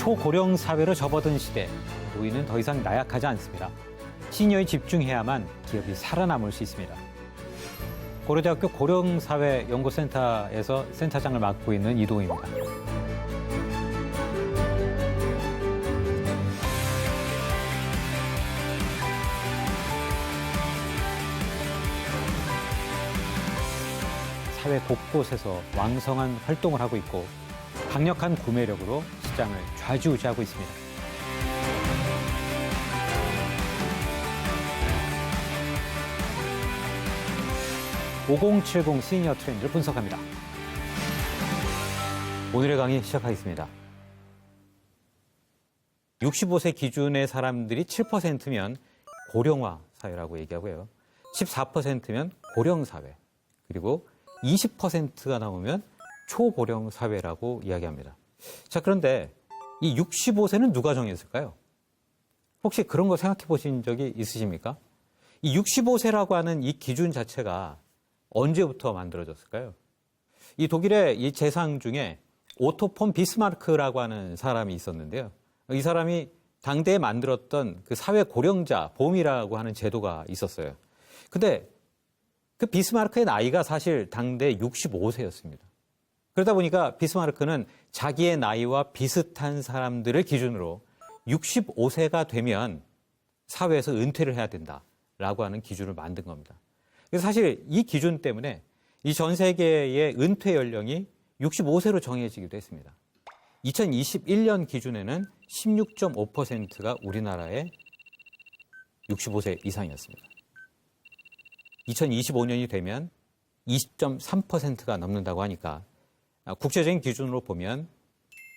초고령 사회로 접어든 시대, 노인은 더 이상 나약하지 않습니다. 시니어에 집중해야만 기업이 살아남을 수 있습니다. 고려대학교 고령사회연구센터에서 센터장을 맡고 있는 이동희입니다. 사회 곳곳에서 왕성한 활동을 하고 있고 강력한 구매력으로 시장을 좌지우지하고 있습니다. (5070) 시니어 트렌드를 분석합니다. 오늘의 강의 시작하겠습니다. 65세 기준의 사람들이 7%면 고령화 사회라고 얘기하고요. 14%면 고령 사회, 그리고 20%가 나오면 초고령 사회라고 이야기합니다. 자, 그런데 이 65세는 누가 정했을까요? 혹시 그런 거 생각해 보신 적이 있으십니까? 이 65세라고 하는 이 기준 자체가 언제부터 만들어졌을까요? 이 독일의 이 재상 중에 오토 폰 비스마르크라고 하는 사람이 있었는데요. 이 사람이 당대에 만들었던 그 사회 고령자 보험이라고 하는 제도가 있었어요. 근데 그 비스마르크의 나이가 사실 당대 65세였습니다. 그러다 보니까 비스마르크는 자기의 나이와 비슷한 사람들을 기준으로 65세가 되면 사회에서 은퇴를 해야 된다라고 하는 기준을 만든 겁니다. 그래서 사실 이 기준 때문에 이 전 세계의 은퇴 연령이 65세로 정해지기도 했습니다. 2021년 기준에는 16.5%가 우리나라의 65세 이상이었습니다. 2025년이 되면 20.3%가 넘는다고 하니까 국제적인 기준으로 보면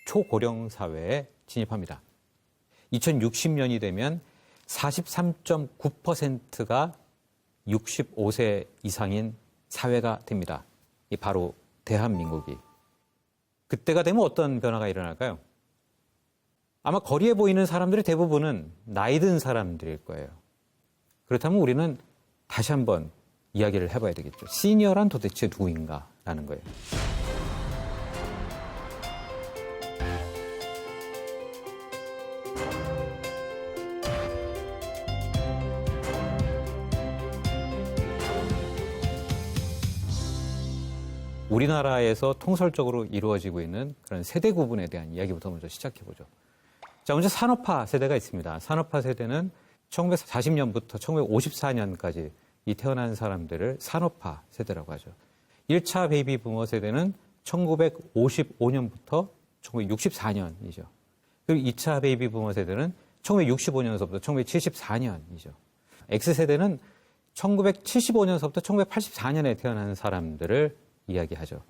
초고령 사회에 진입합니다. 2060년이 되면 43.9%가 65세 이상인 사회가 됩니다. 이 바로 대한민국이. 그때가 되면 어떤 변화가 일어날까요? 아마 거리에 보이는 사람들의 대부분은 나이 든 사람들일 거예요. 그렇다면 우리는 다시 한번 이야기를 해봐야 되겠죠. 시니어란 도대체 누구인가라는 거예요. 우리나라에서 통설적으로 이루어지고 있는 그런 세대 구분에 대한 이야기부터 먼저 시작해보죠. 자, 먼저 산업화 세대가 있습니다. 산업화 세대는 1940년부터 1954년까지 이 태어난 사람들을 산업화 세대라고 하죠. 1차 베이비 부머 세대는 1955년부터 1964년이죠. 그리고 2차 베이비 부머 세대는 1965년서부터 1974년이죠. X세대는 1975년서부터 1984년에 태어난 사람들을 이야기하죠.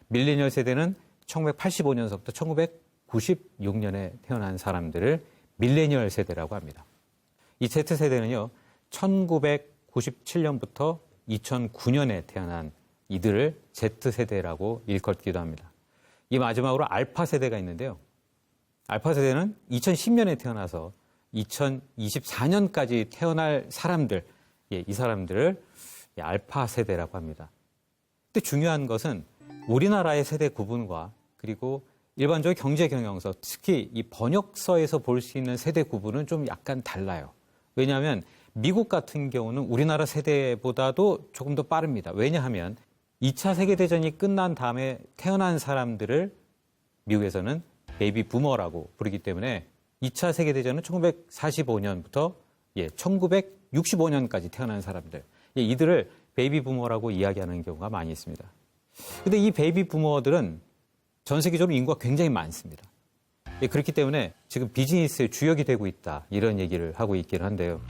밀레니얼 세대는 1985년서부터 1996년에 태어난 사람들을 밀레니얼 세대라고 합니다. 이 Z세대는요, 1997년부터 2009년에 태어난 이들을 Z세대라고 일컫기도 합니다. 이 마지막으로 알파 세대가 있는데요. 알파 세대는 2010년에 태어나서 2024년까지 태어날 사람들, 이 사람들을 알파 세대라고 합니다. 근데 중요한 것은 우리나라의 세대 구분과 그리고 일반적인 경제 경영서, 특히 이 번역서에서 볼 수 있는 세대 구분은 좀 약간 달라요. 왜냐하면 미국 같은 경우는 우리나라 세대보다도 조금 더 빠릅니다. 왜냐하면 2차 세계대전이 끝난 다음에 태어난 사람들을 미국에서는 베이비 부머라고 부르기 때문에 2차 세계대전은 1945년부터 1965년까지 태어난 사람들, 이들을 베이비 부머라고 이야기하는 경우가 많이 있습니다. 근데 이 베이비 부머들은 전 세계적으로 인구가 굉장히 많습니다. 그렇기 때문에 지금 비즈니스의 주역이 되고 있다, 이런 얘기를 하고 있긴 한데요.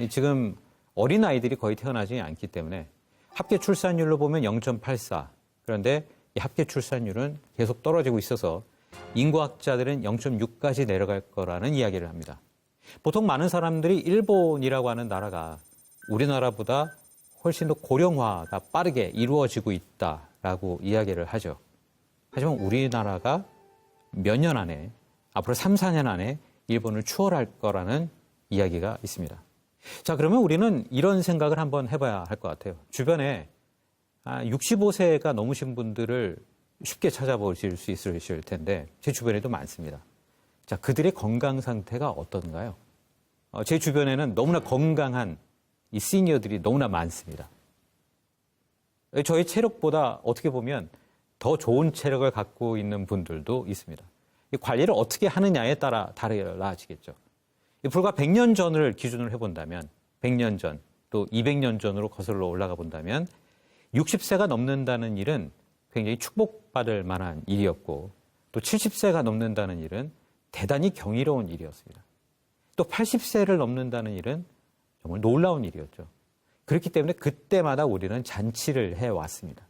지금 어린아이들이 거의 태어나지 않기 때문에 합계 출산율로 보면 0.84. 그런데 이 합계 출산율은 계속 떨어지고 있어서 인구학자들은 0.6까지 내려갈 거라는 이야기를 합니다. 보통 많은 사람들이 일본이라고 하는 나라가 우리나라보다 훨씬 더 고령화가 빠르게 이루어지고 있다라고 이야기를 하죠. 하지만 우리나라가 몇 년 안에, 앞으로 3, 4년 안에 일본을 추월할 거라는 이야기가 있습니다. 자, 그러면 우리는 이런 생각을 한번 해봐야 할 것 같아요. 주변에 65세가 넘으신 분들을 쉽게 찾아보실 수 있으실 텐데 제 주변에도 많습니다. 자, 그들의 건강 상태가 어떤가요? 제 주변에는 너무나 건강한 이 시니어들이 너무나 많습니다. 저의 체력보다 어떻게 보면 더 좋은 체력을 갖고 있는 분들도 있습니다. 이 관리를 어떻게 하느냐에 따라 달라지겠죠. 불과 100년 전을 기준으로 해본다면 100년 전 또 200년 전으로 거슬러 올라가 본다면 60세가 넘는다는 일은 굉장히 축복받을 만한 일이었고 또 70세가 넘는다는 일은 대단히 경이로운 일이었습니다. 또 80세를 넘는다는 일은 정말 놀라운 일이었죠. 그렇기 때문에 그때마다 우리는 잔치를 해왔습니다.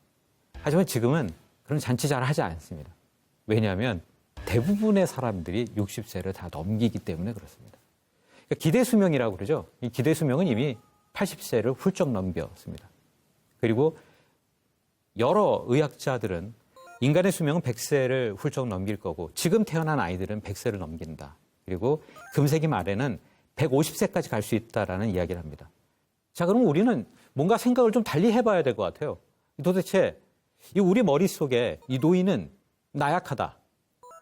하지만 지금은 그런 잔치 잘 하지 않습니다. 왜냐하면 대부분의 사람들이 60세를 다 넘기기 때문에 그렇습니다. 그러니까 기대수명이라고 그러죠. 이 기대수명은 이미 80세를 훌쩍 넘겼습니다. 그리고 여러 의학자들은 인간의 수명은 100세를 훌쩍 넘길 거고 지금 태어난 아이들은 100세를 넘긴다. 그리고 금세기 말에는 150세까지 갈 수 있다라는 이야기를 합니다. 자, 그럼 우리는 뭔가 생각을 좀 달리 해봐야 될 것 같아요. 도대체 우리 머릿속에 이 노인은 나약하다,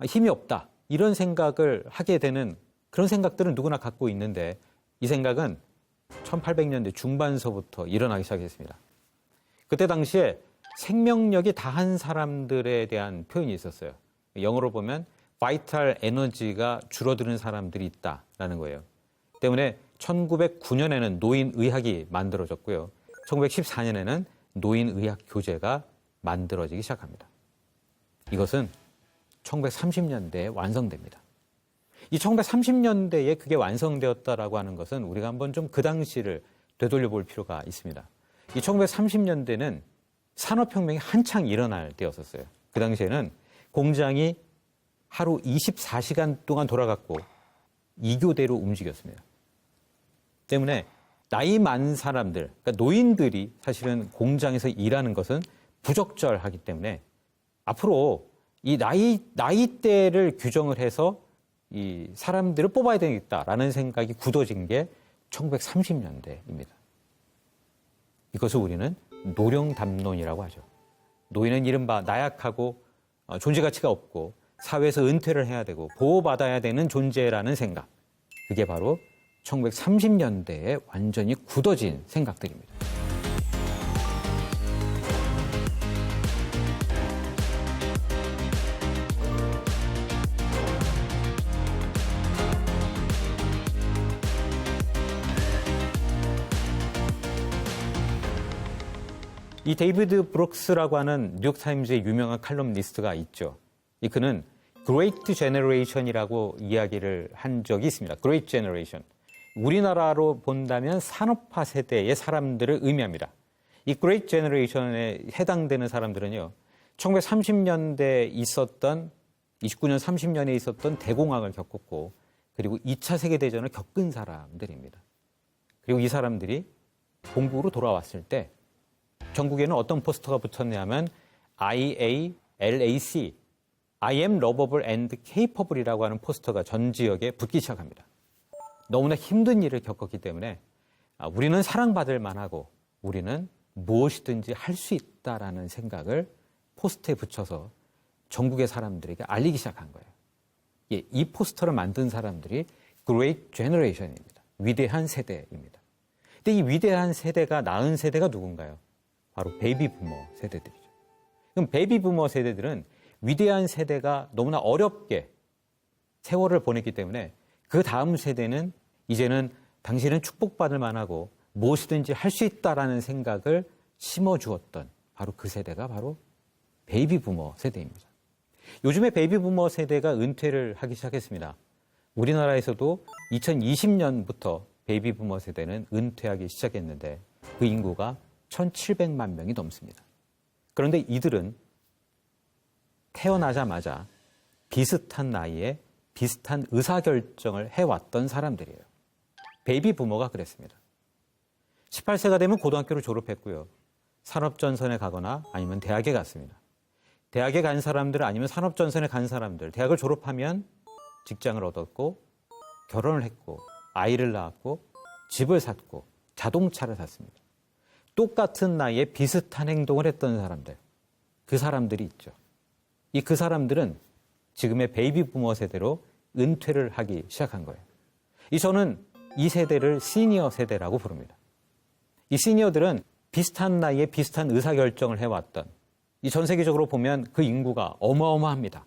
힘이 없다 이런 생각을 하게 되는 그런 생각들은 누구나 갖고 있는데 이 생각은 1800년대 중반서부터 일어나기 시작했습니다. 그때 당시에 생명력이 다한 사람들에 대한 표현이 있었어요. 영어로 보면 vital energy가 줄어드는 사람들이 있다라는 거예요. 때문에 1909년에는 노인의학이 만들어졌고요. 1914년에는 노인의학 교재가 만들어지기 시작합니다. 이것은 1930년대에 완성됩니다. 이 1930년대에 그게 완성되었다라고 하는 것은 우리가 한번 좀 그 당시를 되돌려 볼 필요가 있습니다. 이 1930년대는 산업혁명이 한창 일어날 때였었어요. 그 당시에는 공장이 하루 24시간 동안 돌아갔고 2교대로 움직였습니다. 때문에 나이 많은 사람들, 그러니까 노인들이 사실은 공장에서 일하는 것은 부적절하기 때문에 앞으로 이 나이대를 규정을 해서 이 사람들을 뽑아야 되겠다라는 생각이 굳어진 게 1930년대입니다. 이것을 우리는 노령담론이라고 하죠. 노인은 이른바 나약하고 존재 가치가 없고 사회에서 은퇴를 해야 되고 보호받아야 되는 존재라는 생각. 그게 바로 1930년대에 완전히 굳어진 생각들입니다. 이 데이비드 브룩스라고 하는 뉴욕타임즈의 유명한 칼럼니스트가 있죠. 그는 Great Generation이라고 이야기를 한 적이 있습니다. Great Generation. 우리나라로 본다면 산업화 세대의 사람들을 의미합니다. 이 Great Generation에 해당되는 사람들은요. 1930년대에 있었던 29년 30년에 있었던 대공황을 겪었고 그리고 2차 세계대전을 겪은 사람들입니다. 그리고 이 사람들이 본국으로 돌아왔을 때 전국에는 어떤 포스터가 붙었냐면 IALAC, I am lovable and capable이라고 하는 포스터가 전 지역에 붙기 시작합니다. 너무나 힘든 일을 겪었기 때문에 우리는 사랑받을 만하고 우리는 무엇이든지 할 수 있다라는 생각을 포스터에 붙여서 전국의 사람들에게 알리기 시작한 거예요. 이 포스터를 만든 사람들이 Great Generation입니다. 위대한 세대입니다. 근데 이 위대한 세대가 낳은 세대가 누군가요? 바로 베이비 부머 세대들이죠. 그럼 베이비 부머 세대들은 위대한 세대가 너무나 어렵게 세월을 보냈기 때문에 그 다음 세대는 이제는 당신은 축복받을 만하고 무엇이든지 할 수 있다라는 생각을 심어주었던 바로 그 세대가 바로 베이비 부머 세대입니다. 요즘에 베이비 부머 세대가 은퇴를 하기 시작했습니다. 우리나라에서도 2020년부터 베이비 부머 세대는 은퇴하기 시작했는데 그 인구가 1,700만 명이 넘습니다. 그런데 이들은 태어나자마자 비슷한 나이에 비슷한 의사결정을 해왔던 사람들이에요. 베이비 부머가 그랬습니다. 18세가 되면 고등학교를 졸업했고요. 산업전선에 가거나 아니면 대학에 갔습니다. 대학에 간 사람들 아니면 산업전선에 간 사람들, 대학을 졸업하면 직장을 얻었고 결혼을 했고 아이를 낳았고 집을 샀고 자동차를 샀습니다. 똑같은 나이에 비슷한 행동을 했던 사람들, 그 사람들이 있죠. 그 사람들은 지금의 베이비 부머 세대로 은퇴를 하기 시작한 거예요. 저는 이 세대를 시니어 세대라고 부릅니다. 이 시니어들은 비슷한 나이에 비슷한 의사결정을 해왔던, 전 세계적으로 보면 그 인구가 어마어마합니다.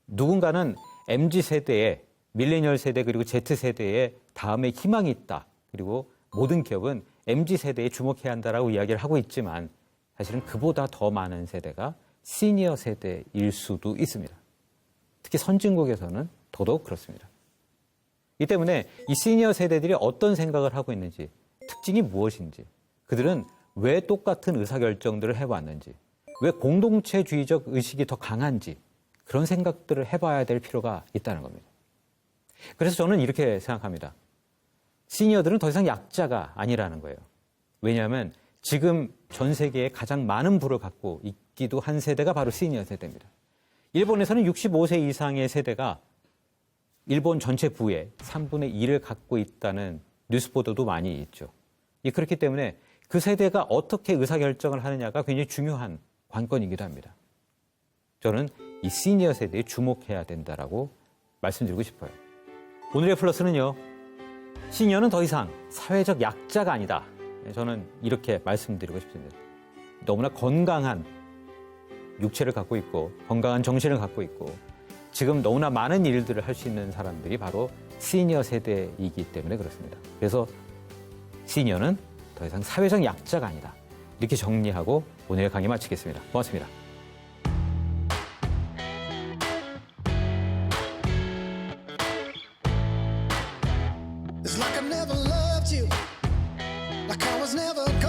누군가는 MZ세대에, 밀레니얼 세대 그리고 Z세대에 다음에 희망이 있다. 그리고 모든 기업은 MZ세대에 주목해야 한다라고 이야기를 하고 있지만 사실은 그보다 더 많은 세대가 시니어 세대일 수도 있습니다. 특히 선진국에서는 더더욱 그렇습니다. 이 때문에 이 시니어 세대들이 어떤 생각을 하고 있는지, 특징이 무엇인지, 그들은 왜 똑같은 의사결정들을 해왔는지, 왜 공동체주의적 의식이 더 강한지 그런 생각들을 해봐야 될 필요가 있다는 겁니다. 그래서 저는 이렇게 생각합니다. 시니어들은 더 이상 약자가 아니라는 거예요. 왜냐하면 지금 전 세계에 가장 많은 부를 갖고 있기도 한 세대가 바로 시니어 세대입니다. 일본에서는 65세 이상의 세대가 일본 전체 부의 3분의 1을 갖고 있다는 뉴스 보도도 많이 있죠. 그렇기 때문에 그 세대가 어떻게 의사결정을 하느냐가 굉장히 중요한 관건이기도 합니다. 저는 이 시니어 세대에 주목해야 된다라고 말씀드리고 싶어요. 오늘의 플러스는요, 시니어는 더 이상 사회적 약자가 아니다. 저는 이렇게 말씀드리고 싶습니다. 너무나 건강한 육체를 갖고 있고 건강한 정신을 갖고 있고 지금 너무나 많은 일들을 할 수 있는 사람들이 바로 시니어 세대이기 때문에 그렇습니다. 그래서 시니어는 더 이상 사회적 약자가 아니다. 이렇게 정리하고 오늘의 강의 마치겠습니다. 고맙습니다. It's like I never loved you, like I was never gonna